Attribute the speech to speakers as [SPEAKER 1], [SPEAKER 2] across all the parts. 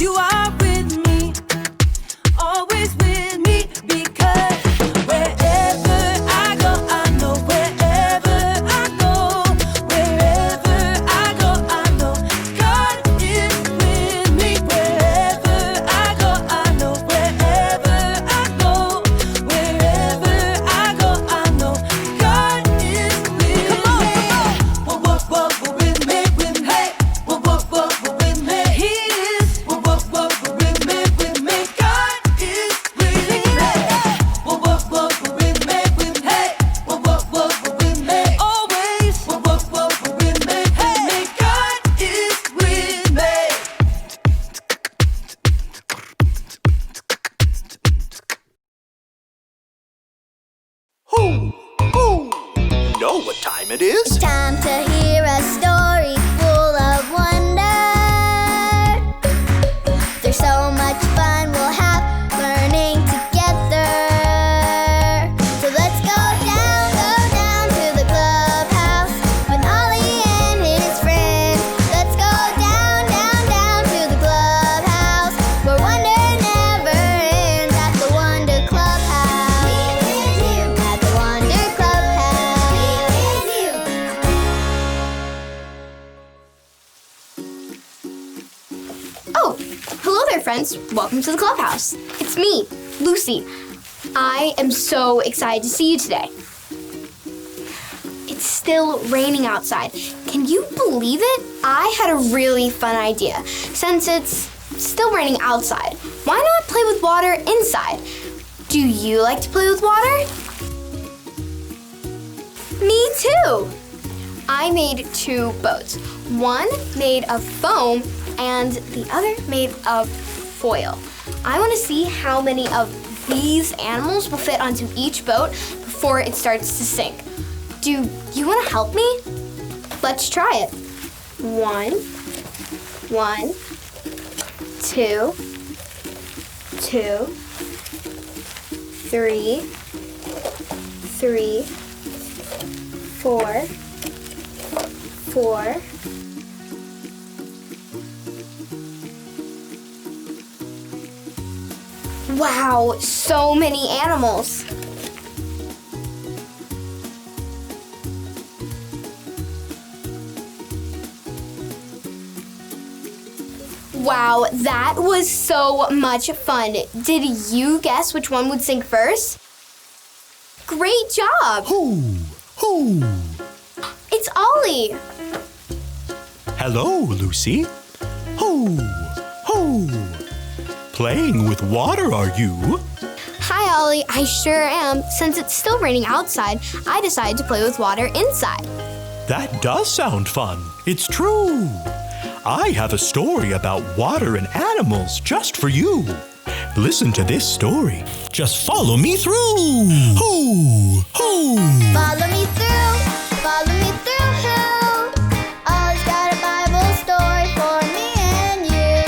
[SPEAKER 1] You are with me, always with me, because wherever I go, I know wherever I go, wherever I go, I know God is with me. Wherever I go, I know wherever I go, wherever I go, I know God is with me. Whoa, whoa, whoa, whoa, with me, with me. Hey, whoa, whoa, whoa, whoa, with me. He is. Whoa, whoa, whoa, whoa, with me, with me. God is with me. Whoa, whoa, whoa, whoa, with me, with me. Hey, whoa, whoa, whoa, whoa, with me. Always. Whoa, whoa, whoa, whoa, with me, with me. God is with me.
[SPEAKER 2] You know what time it is?
[SPEAKER 3] Time to hear a story full of wonder. There's so much fun we'll have learning together. So let's go down to the clubhouse with Ollie and his friends. Let's go down to the clubhouse where wonder never ends at the Wonder Clubhouse. At the Wonder Clubhouse.
[SPEAKER 4] Oh, hello there, friends. Welcome to the clubhouse. It's me, Lucy. I am so excited to see you today. It's still raining outside. Can you believe it? I had a really fun idea. Since it's still raining outside, why not play with water inside? Do you like to play with water? Me too. I made 2 boats. One made of foam and the other made of foil. I want to see how many of these animals will fit onto each boat before it starts to sink. Do you want to help me? Let's try it. 1, 2, 2, 3, 4, 4. Wow, so many animals. Wow, that was so much fun. Did you guess which one would sink first? Great job!
[SPEAKER 2] Who?
[SPEAKER 4] It's Ollie.
[SPEAKER 2] Hello, Lucy. Who? Playing with water, are you?
[SPEAKER 4] Hi, Ollie. I sure am. Since it's still raining outside, I decided to play with water inside.
[SPEAKER 2] That does sound fun. It's true. I have a story about water and animals just for you. Listen to this story. Just follow me through. Who?
[SPEAKER 3] Follow me through, who? Ollie's got a Bible story for me and you.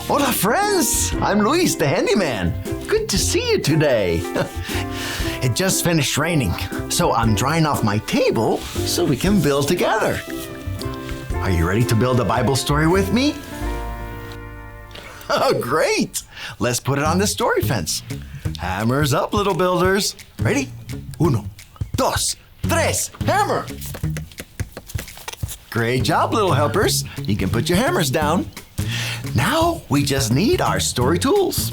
[SPEAKER 5] Hola, friends! I'm Luis, the handyman. Good to see you today. It just finished raining, so I'm drying off my table so we can build together. Are you ready to build a Bible story with me? Oh, great! Let's put it on the story fence. Hammers up, little builders. Ready? 1, 2, 3, hammer! Great job, little helpers. You can put your hammers down. Now we just need our story tools.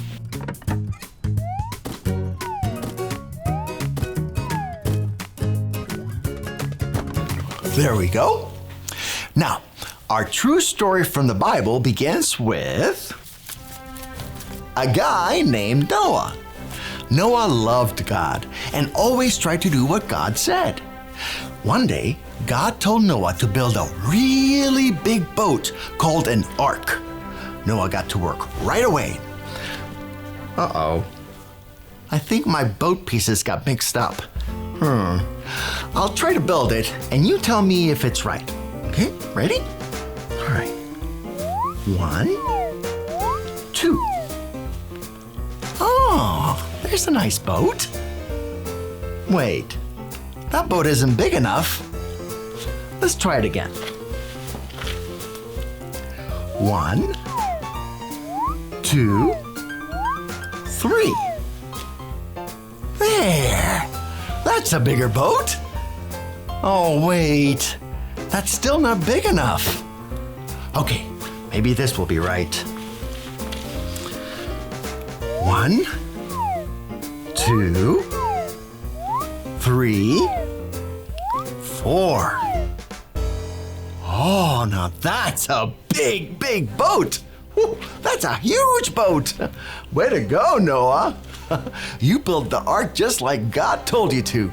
[SPEAKER 5] There we go. Now, our true story from the Bible begins with a guy named Noah. Noah loved God and always tried to do what God said. One day, God told Noah to build a really big boat called an ark. Noah got to work right away. Uh-oh. I think my boat pieces got mixed up. I'll try to build it, and you tell me if it's right. Okay, ready? All right. 1, 2. Oh, there's a nice boat. Wait, that boat isn't big enough. Let's try it again. 1, 2, 3. There! That's a bigger boat. Oh, wait. That's still not big enough. Okay, maybe this will be right. 1, 2, 3, 4. Oh, now that's a big, big boat. Whew, that's a huge boat. Way to go, Noah. You built the ark just like God told you to.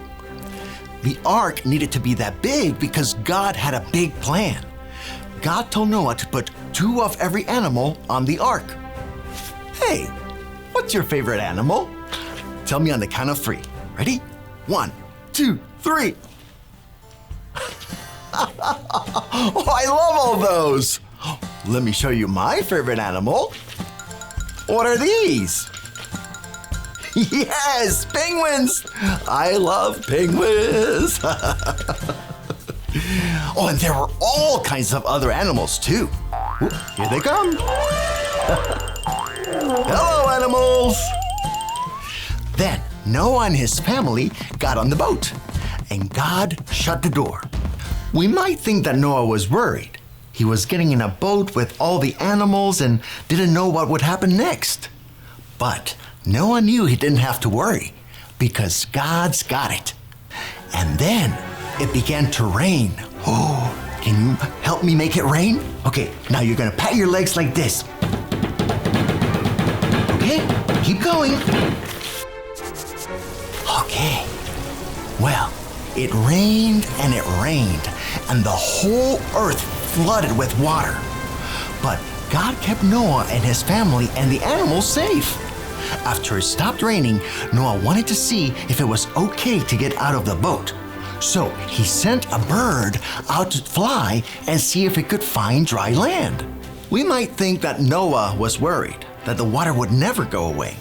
[SPEAKER 5] The ark needed to be that big because God had a big plan. God told Noah to put 2 of every animal on the ark. Hey, what's your favorite animal? Tell me on the count of 3. Ready? 1, 2, 3. Oh, I love all those. Let me show you my favorite animal. What are these? Yes, penguins. I love penguins. Oh, and there were all kinds of other animals too. Ooh, here they come. Hello, animals. Then Noah and his family got on the boat, and God shut the door. We might think that Noah was worried. He was getting in a boat with all the animals and didn't know what would happen next. But Noah knew he didn't have to worry because God's got it. And then it began to rain. Oh, can you help me make it rain? Okay, now you're gonna pat your legs like this. Okay, keep going. Okay, well, it rained, and the whole earth flooded with water. But God kept Noah and his family and the animals safe. After it stopped raining, Noah wanted to see if it was okay to get out of the boat. So he sent a bird out to fly and see if it could find dry land. We might think that Noah was worried that the water would never go away.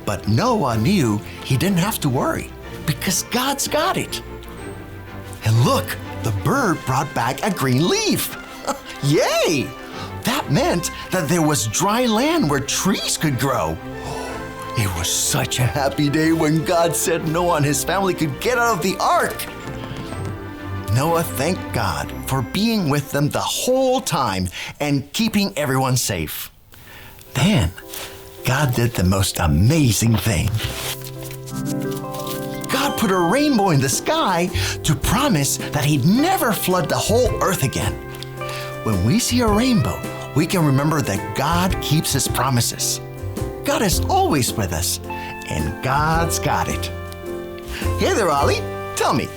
[SPEAKER 5] But Noah knew he didn't have to worry because God's got it. And look, the bird brought back a green leaf. Yay! That meant that there was dry land where trees could grow. It was such a happy day when God said Noah and his family could get out of the ark. Noah thanked God for being with them the whole time and keeping everyone safe. Then, God did the most amazing thing. God put a rainbow in the sky to promise that he'd never flood the whole earth again. When we see a rainbow, we can remember that God keeps his promises. God is always with us, and God's got it. Hey there, Ollie. Tell me,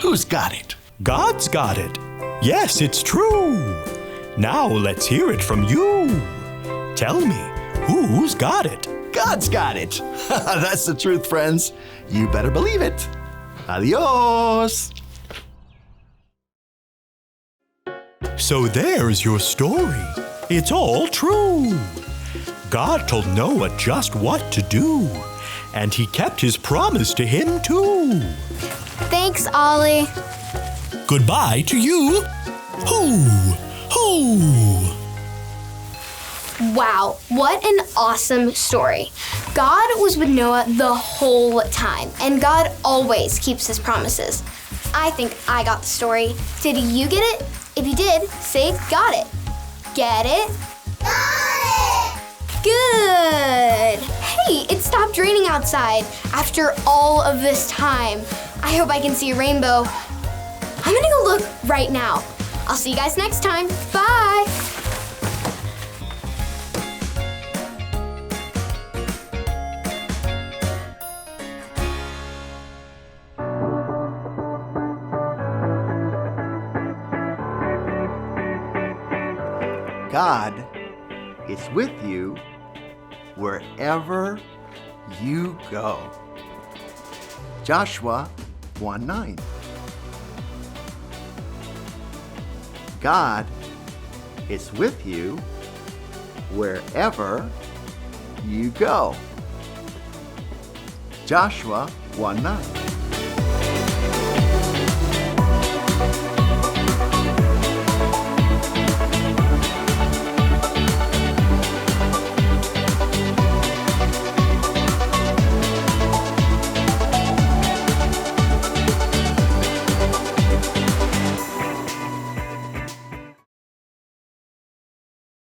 [SPEAKER 5] who's got it?
[SPEAKER 2] God's got it. Yes, it's true. Now let's hear it from you. Tell me, who's got it?
[SPEAKER 5] God's got it. That's the truth, friends. You better believe it. Adios.
[SPEAKER 2] So there's your story. It's all true. God told Noah just what to do, and he kept his promise to him too.
[SPEAKER 4] Thanks, Ollie.
[SPEAKER 2] Goodbye to you. Hoo, hoo.
[SPEAKER 4] Wow, what an awesome story. God was with Noah the whole time, and God always keeps his promises. I think I got the story. Did you get it? If you did, say got it. Get it?
[SPEAKER 3] Got it!
[SPEAKER 4] Good! Hey, it stopped raining outside after all of this time. I hope I can see a rainbow. I'm gonna go look right now. I'll see you guys next time. Bye!
[SPEAKER 5] God is with you wherever you go. Joshua 1:9. God is with you wherever you go. Joshua 1:9.